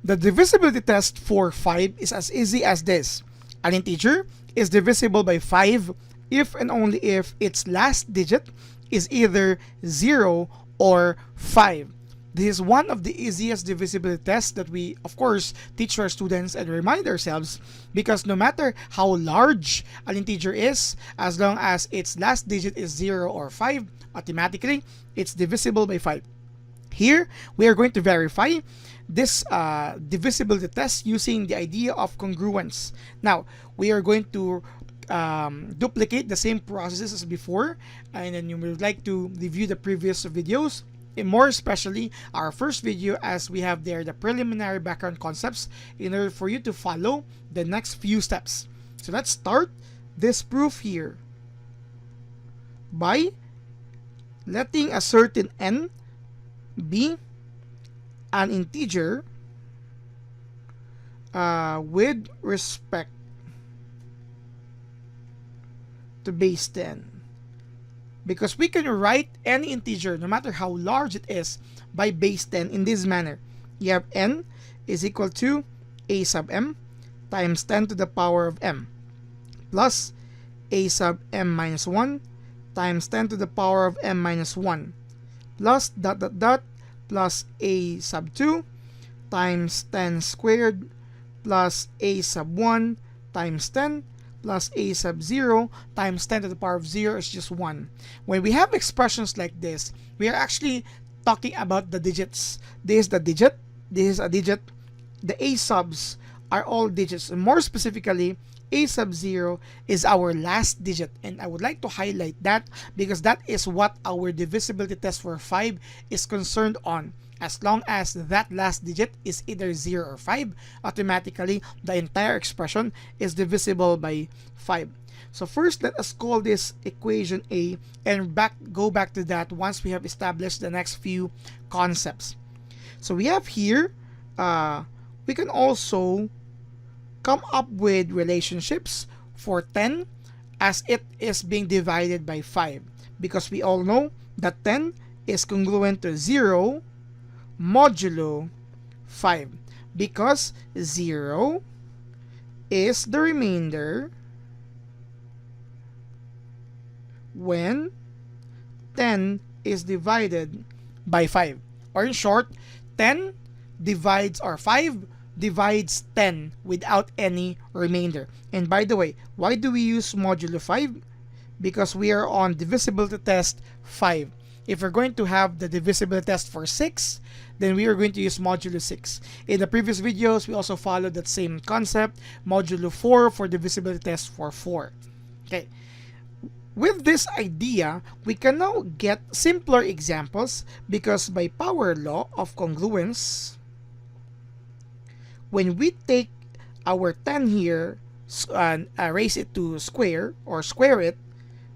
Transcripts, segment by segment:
The divisibility test for 5 is as easy as this. An integer is divisible by 5 if and only if its last digit is either 0 or 5. This is one of the easiest divisibility tests that we, of course, teach our students and remind ourselves, because no matter how large an integer is, as long as its last digit is 0 or 5, automatically it's divisible by 5. Here, we are going to verify this divisibility test using the idea of congruence. Now, we are going to duplicate the same processes as before, and then you would like to review the previous videos, and more especially our first video, as we have there the preliminary background concepts in order for you to follow the next few steps. So let's start this proof here by letting a certain n be an integer with respect to base 10, because we can write any integer, no matter how large it is, by base 10 in this manner. You have n is equal to a sub m times 10 to the power of m plus a sub m minus 1 times 10 to the power of m minus 1 plus dot dot dot plus a sub 2 times 10 squared plus a sub 1 times 10 plus a sub 0 times 10 to the power of 0 is just 1. When we have expressions like this, we are actually talking about the digits. This is the digit, this is a digit, the a subs are all digits, and more specifically, a sub 0 is our last digit, and I would like to highlight that because that is what our divisibility test for 5 is concerned on. As long as that last digit is either 0 or 5, automatically the entire expression is divisible by 5. So first, let us call this equation A and go back to that once we have established the next few concepts. So we have here, we can also come up with relationships for 10 as it is being divided by 5, because we all know that 10 is congruent to 0 modulo 5, because 0 is the remainder when 10 is divided by 5. Or in short, 10 divides, or 5 divides 10 without any remainder. And by the way, why do we use modulo 5? Because we are on divisibility test 5. If we're going to have the divisibility test for 6, then we are going to use modulo 6. In the previous videos, we also followed that same concept, modulo 4 for divisibility test for 4. Okay. With this idea, we can now get simpler examples, because by power law of congruence, when we take our 10 here and raise it to square, or square it,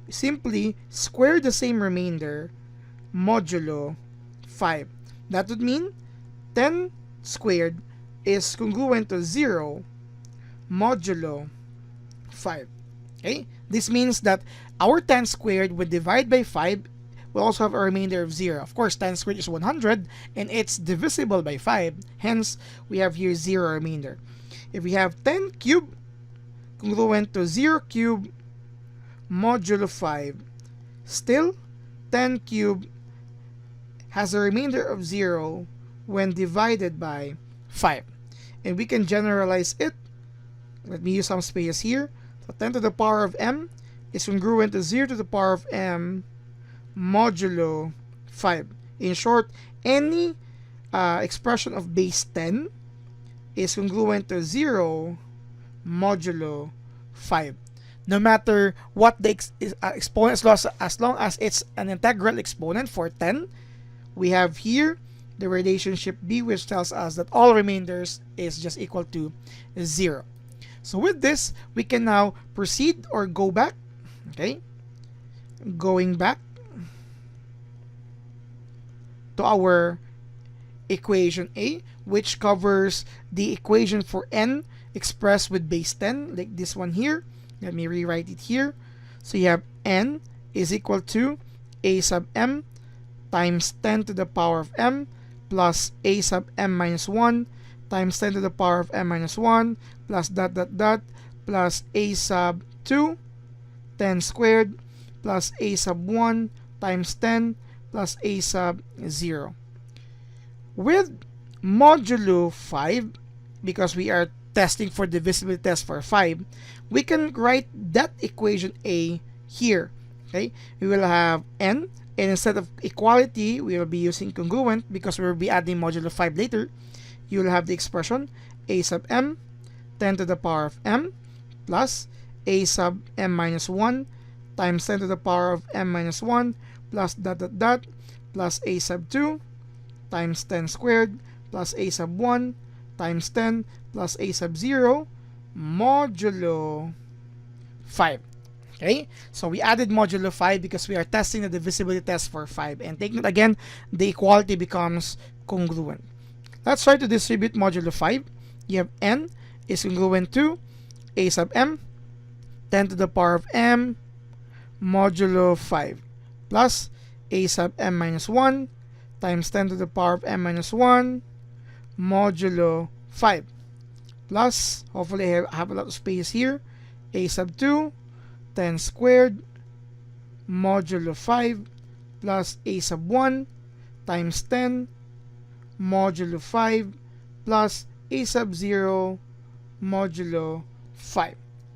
simply square the same remainder modulo 5. That would mean 10 squared is congruent to 0 modulo 5. Okay? This means that our 10 squared when divided by 5 will also have a remainder of 0. Of course, 10 squared is 100 and it's divisible by 5. Hence, we have here 0 remainder. If we have 10 cubed congruent to 0 cubed modulo 5, still 10 cubed has a remainder of 0 when divided by 5. And we can generalize it. Let me use some space here. So 10 to the power of m is congruent to 0 to the power of m modulo 5. In short, any expression of base 10 is congruent to 0 modulo 5. No matter what the exponent, as long as it's an integral exponent for 10, we have here the relationship B, which tells us that all remainders is just equal to 0. So with this, we can now proceed or go back. Okay, going back to our equation A, which covers the equation for n expressed with base 10, like this one here. Let me rewrite it here. So you have n is equal to a sub m times 10 to the power of m plus a sub m minus 1 times 10 to the power of m minus 1 plus dot dot dot plus a sub 2 10 squared plus a sub 1 times 10 plus a sub 0. With modulo 5, because we are testing for divisibility test for 5, we can write that equation A here. Okay, we will have n, and instead of equality, we will be using congruent because we will be adding modulo 5 later. You will have the expression a sub m 10 to the power of m plus a sub m minus 1 times 10 to the power of m minus 1 plus dot dot dot plus a sub 2 times 10 squared plus a sub 1 times 10 plus a sub 0 modulo 5. Okay, so we added modulo 5 because we are testing the divisibility test for 5. And take note again, the equality becomes congruent. Let's try to distribute modulo 5. You have n is congruent to a sub m 10 to the power of m modulo 5 plus a sub m minus 1 times 10 to the power of m minus 1 modulo 5 plus, hopefully I have a lot of space here, a sub 2 10 squared modulo 5 plus a sub 1 times 10 modulo 5 plus a sub 0 modulo 5.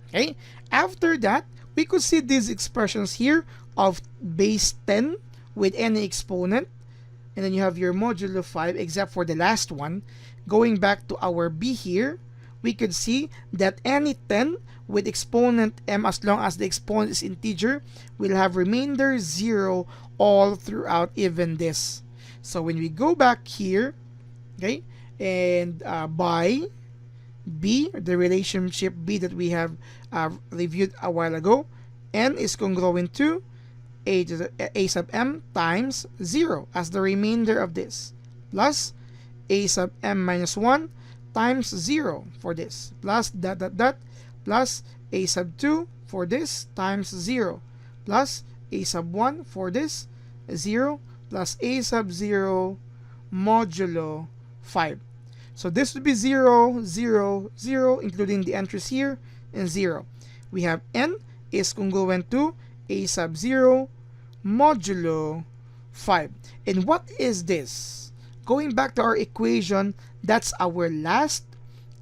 Okay, after that, we could see these expressions here of base 10 with any exponent, and then you have your modulo 5 except for the last one. Going back to our B here, we could see that any 10 with exponent m, as long as the exponent is integer, will have remainder 0 all throughout even this. So when we go back here, okay, and by B, the relationship B that we have reviewed a while ago, n is congruent to a sub m times 0 as the remainder of this, plus a sub m minus 1 times 0 for this, plus dot dot dot plus a sub 2 for this times 0, plus a sub 1 for this 0, plus a sub 0 modulo 5. So this would be 0, 0, 0, including the entries here, and 0. We have n is congruent to a sub 0 modulo 5. And what is this? Going back to our equation, that's our last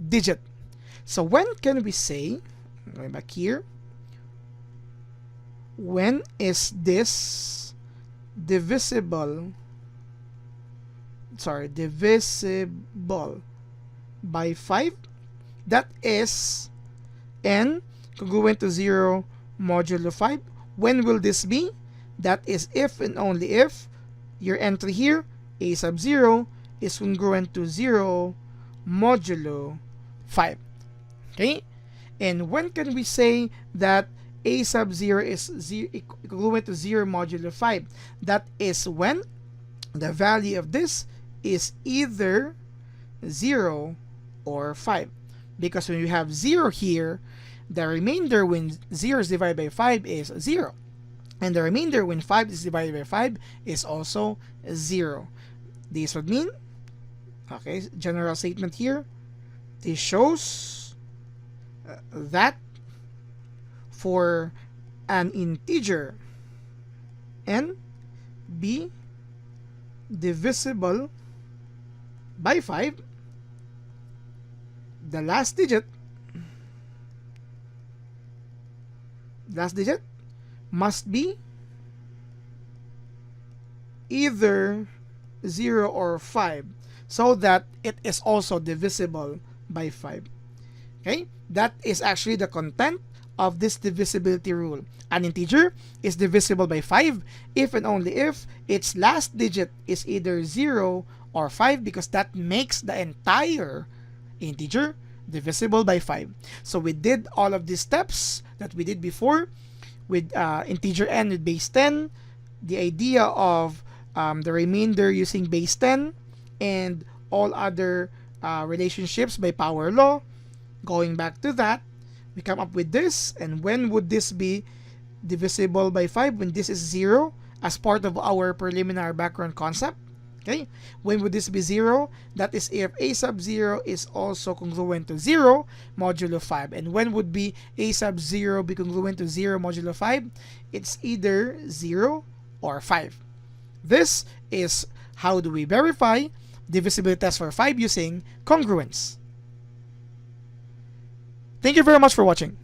digit. So when can we say, going back here, when is this divisible by 5? That is n congruent to 0 modulo 5. When will this be? That is if and only if your entry here, a sub 0, is congruent to 0 modulo 5. Okay? And when can we say that a sub 0 is congruent to 0 modulo 5? That is when the value of this is either 0 or 5. Because when you have 0 here, the remainder when 0 is divided by 5 is 0. And the remainder when 5 is divided by 5 is also 0. This would mean, okay, general statement here, this shows that for an integer n be divisible by 5, the last digit must be either 0 or 5 so that it is also divisible by 5. Okay, that is actually the content of this divisibility rule. An integer is divisible by 5 if and only if its last digit is either 0 or 5, because that makes the entire integer divisible by 5. So we did all of these steps that we did before with integer n with base 10, the idea of the remainder using base 10, and all other relationships by power law. Going back to that, we come up with this. And when would this be divisible by 5? When this is 0, as part of our preliminary background concept. Okay, when would this be 0? That is if a sub 0 is also congruent to 0 modulo 5. And when would be a sub 0 be congruent to 0 modulo 5? It's either 0 or 5. This is how do we verify divisibility test for 5 using congruence. Thank you very much for watching.